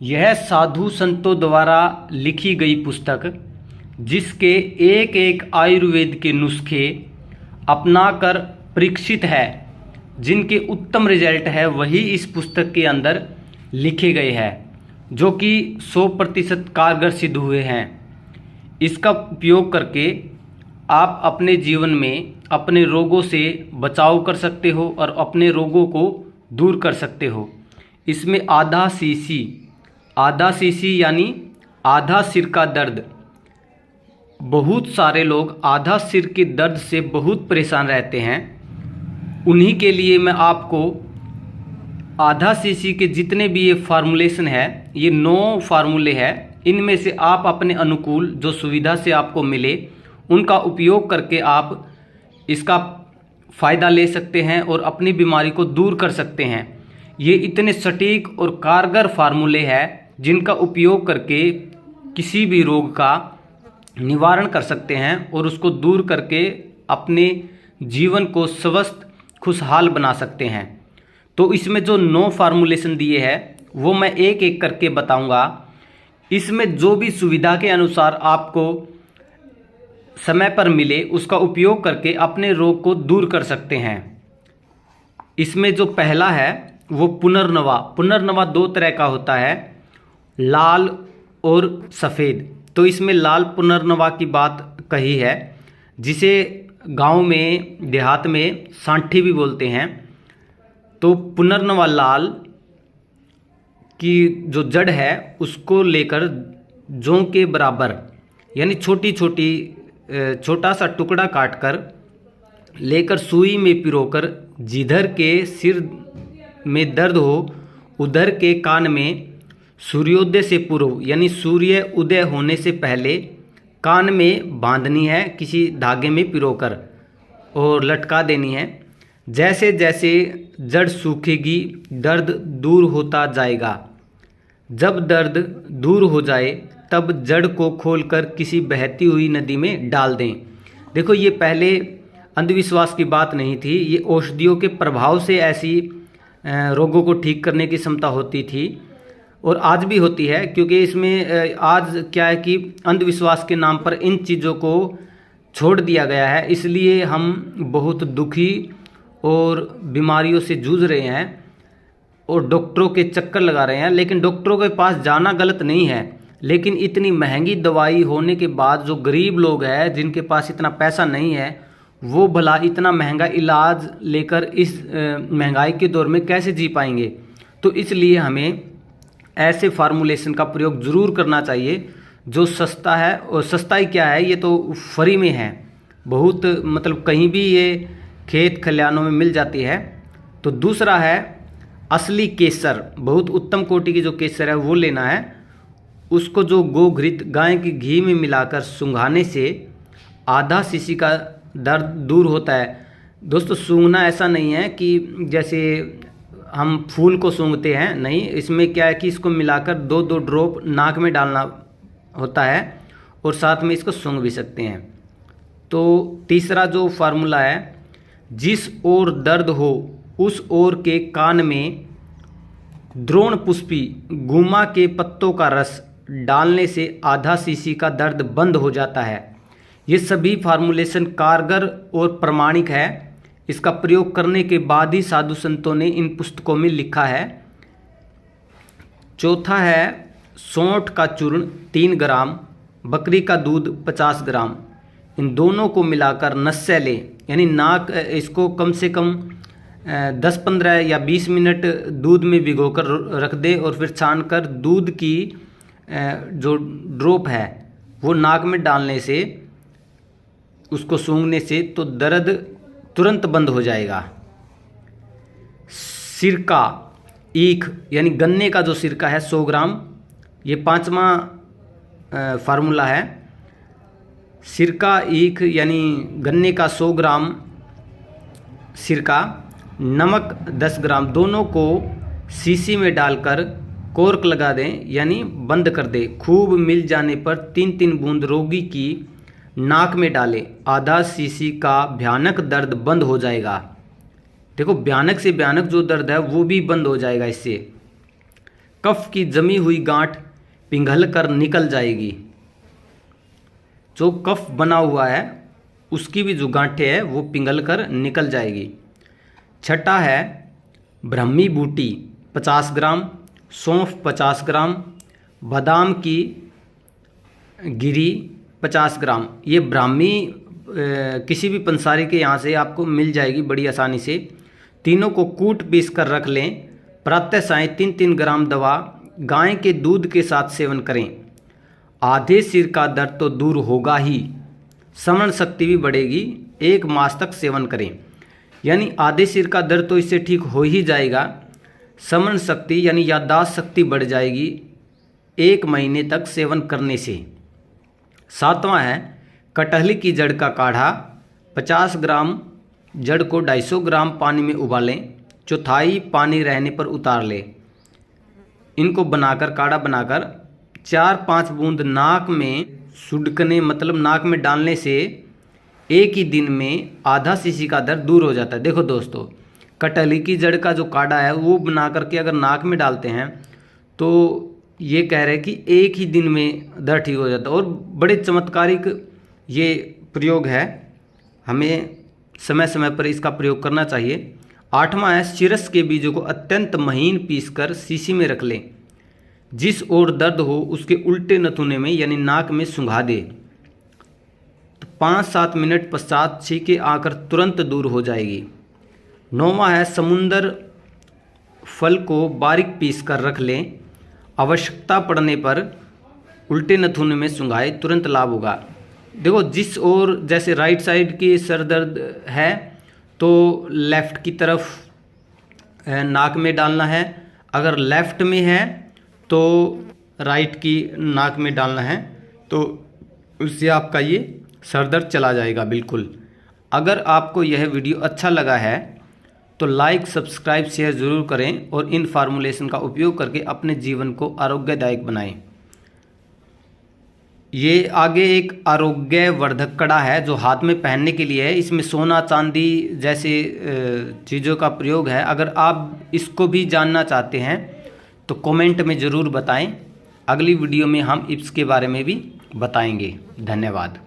यह साधु संतों द्वारा लिखी गई पुस्तक, जिसके एक एक आयुर्वेद के नुस्खे अपनाकर परीक्षित है, जिनके उत्तम रिजल्ट है, वही इस पुस्तक के अंदर लिखे गए हैं, जो कि 100% कारगर सिद्ध हुए हैं। इसका उपयोग करके आप अपने जीवन में अपने रोगों से बचाव कर सकते हो और अपने रोगों को दूर कर सकते हो। इसमें आधा सीसी यानी आधा सिर का दर्द। बहुत सारे लोग आधा सिर के दर्द से बहुत परेशान रहते हैं। उन्हीं के लिए मैं आपको आधा सीसी के जितने भी ये फार्मूलेशन है, ये 9 फार्मूले हैं, इनमें से आप अपने अनुकूल जो सुविधा से आपको मिले उनका उपयोग करके आप इसका फ़ायदा ले सकते हैं और अपनी बीमारी को दूर कर सकते हैं। ये इतने सटीक और कारगर फार्मूले हैं जिनका उपयोग करके किसी भी रोग का निवारण कर सकते हैं और उसको दूर करके अपने जीवन को स्वस्थ खुशहाल बना सकते हैं। तो इसमें जो 9 फार्मूलेशन दिए हैं वो मैं एक एक करके बताऊंगा। इसमें जो भी सुविधा के अनुसार आपको समय पर मिले उसका उपयोग करके अपने रोग को दूर कर सकते हैं। इसमें जो पहला है वो पुनर्नवा 2 तरह का होता है, लाल और सफ़ेद। तो इसमें लाल पुनर्नवा की बात कही है, जिसे गांव में देहात में सांठी भी बोलते हैं। तो पुनर्नवा लाल की जो जड़ है उसको लेकर जौ के बराबर यानी छोटा सा टुकड़ा काटकर लेकर सुई में पिरोकर जिधर के सिर में दर्द हो उधर के कान में सूर्योदय से पूर्व यानी सूर्य उदय होने से पहले कान में बांधनी है, किसी धागे में पिरोकर और लटका देनी है। जैसे जैसे जड़ सूखेगी दर्द दूर होता जाएगा। जब दर्द दूर हो जाए तब जड़ को खोलकर किसी बहती हुई नदी में डाल दें। देखो, ये पहले अंधविश्वास की बात नहीं थी, ये औषधियों के प्रभाव से ऐसी रोगों को ठीक करने की क्षमता होती थी और आज भी होती है। क्योंकि इसमें आज क्या है कि अंधविश्वास के नाम पर इन चीज़ों को छोड़ दिया गया है, इसलिए हम बहुत दुखी और बीमारियों से जूझ रहे हैं और डॉक्टरों के चक्कर लगा रहे हैं। लेकिन डॉक्टरों के पास जाना गलत नहीं है, लेकिन इतनी महंगी दवाई होने के बाद जो गरीब लोग हैं जिनके पास इतना पैसा नहीं है, वो भला इतना महंगा इलाज लेकर इस महंगाई के दौर में कैसे जी पाएंगे। तो इसलिए हमें ऐसे फार्मूलेशन का प्रयोग ज़रूर करना चाहिए जो सस्ता है। और सस्ता ही क्या है, ये तो फ्री में है, बहुत मतलब कहीं भी ये खेत खलिहानों में मिल जाती है। तो दूसरा है असली केसर, बहुत उत्तम कोटि की जो केसर है वो लेना है। उसको जो गोघृत गाय के घी में मिलाकर सूंघाने से आधा सीसी का दर्द दूर होता है। दोस्तों, सूंघना ऐसा नहीं है कि जैसे हम फूल को सूंघते हैं, नहीं, इसमें क्या है कि इसको मिलाकर 2-2 ड्रॉप नाक में डालना होता है और साथ में इसको सूंघ भी सकते हैं। तो तीसरा जो फार्मूला है, जिस ओर दर्द हो उस ओर के कान में द्रोण पुष्पी गुमा के पत्तों का रस डालने से आधा सीसी का दर्द बंद हो जाता है। ये सभी फार्मूलेशन कारगर और प्रमाणिक है। इसका प्रयोग करने के बाद ही साधु संतों ने इन पुस्तकों में लिखा है। चौथा है सौंठ का चूर्ण 3 ग्राम, बकरी का दूध 50 ग्राम। इन दोनों को मिलाकर नस्से लें, यानी नाक इसको कम से कम 10-15 या 20 मिनट दूध में भिगोकर रख दे और फिर छानकर दूध की जो ड्रॉप है वो नाक में डालने से, उसको सूंघने से तो दर्द तुरंत बंद हो जाएगा। सिरका ईख यानी गन्ने का जो सिरका है 100 ग्राम, ये 5वां फार्मूला है। सिरका ईख यानी गन्ने का 100 ग्राम सिरका, नमक 10 ग्राम, दोनों को सीसी में डालकर कोर्क लगा दें यानी बंद कर दें। खूब मिल जाने पर 3-3 बूंद रोगी की नाक में डालें। आधा सीसी का भयानक दर्द बंद हो जाएगा। देखो, भयानक से भयानक जो दर्द है वो भी बंद हो जाएगा इससे। कफ की जमी हुई गांठ पिघल कर निकल जाएगी। जो कफ बना हुआ है उसकी भी जो गांठें है वो पिघल कर निकल जाएगी। छठा है ब्राह्मी बूटी 50 ग्राम, सौंफ 50 ग्राम, बादाम की गिरी 50 ग्राम। ये ब्राह्मी किसी भी पंसारी के यहाँ से आपको मिल जाएगी बड़ी आसानी से। तीनों को कूट पीस कर रख लें। प्रातः साय 3-3 ग्राम दवा गाय के दूध के साथ सेवन करें। आधे सिर का दर्द तो दूर होगा ही, स्मरण शक्ति भी बढ़ेगी। 1 मास तक सेवन करें, यानी आधे सिर का दर्द तो इससे ठीक हो ही जाएगा। स्मरण शक्ति यानी याददाश्त शक्ति बढ़ जाएगी 1 महीने तक सेवन करने से। 7वां है कटहल की जड़ का काढ़ा 50 ग्राम। जड़ को 250 ग्राम पानी में उबालें, चौथाई पानी रहने पर उतार लें। इनको बनाकर काढ़ा बनाकर 4-5 बूंद नाक में सुडकने मतलब नाक में डालने से एक ही दिन में आधा सीसी का दर्द दूर हो जाता है। देखो दोस्तों, कटहल की जड़ का जो काढ़ा है वो बना करके अगर नाक में डालते हैं तो ये कह रहे हैं कि एक ही दिन में दर्द ठीक हो जाता है। और बड़े चमत्कारिक ये प्रयोग है, हमें समय समय पर इसका प्रयोग करना चाहिए। 8वां है सिरस के बीजों को अत्यंत महीन पीसकर शीशी में रख लें। जिस ओर दर्द हो उसके उल्टे नथुने में यानी नाक में सूंघा दे, तो 5-7 मिनट पश्चात छींके आकर तुरंत दूर हो जाएगी। 9वां है समुंदर फल को बारीक पीस कर रख लें। आवश्यकता पड़ने पर उल्टे नथुने में सूंघाए, तुरंत लाभ होगा। देखो, जिस ओर जैसे राइट साइड की सर दर्द है तो लेफ़्ट की तरफ नाक में डालना है, अगर लेफ़्ट में है तो राइट की नाक में डालना है, तो उससे आपका ये सर दर्द चला जाएगा बिल्कुल। अगर आपको यह वीडियो अच्छा लगा है तो लाइक, सब्सक्राइब, शेयर ज़रूर करें और इन फार्मूलेशन का उपयोग करके अपने जीवन को आरोग्यदायक बनाएं। ये आगे एक आरोग्यवर्धक कड़ा है जो हाथ में पहनने के लिए है। इसमें सोना, चांदी जैसे चीज़ों का प्रयोग है। अगर आप इसको भी जानना चाहते हैं तो कमेंट में ज़रूर बताएं। अगली वीडियो में हम इसके बारे में भी बताएंगे। धन्यवाद।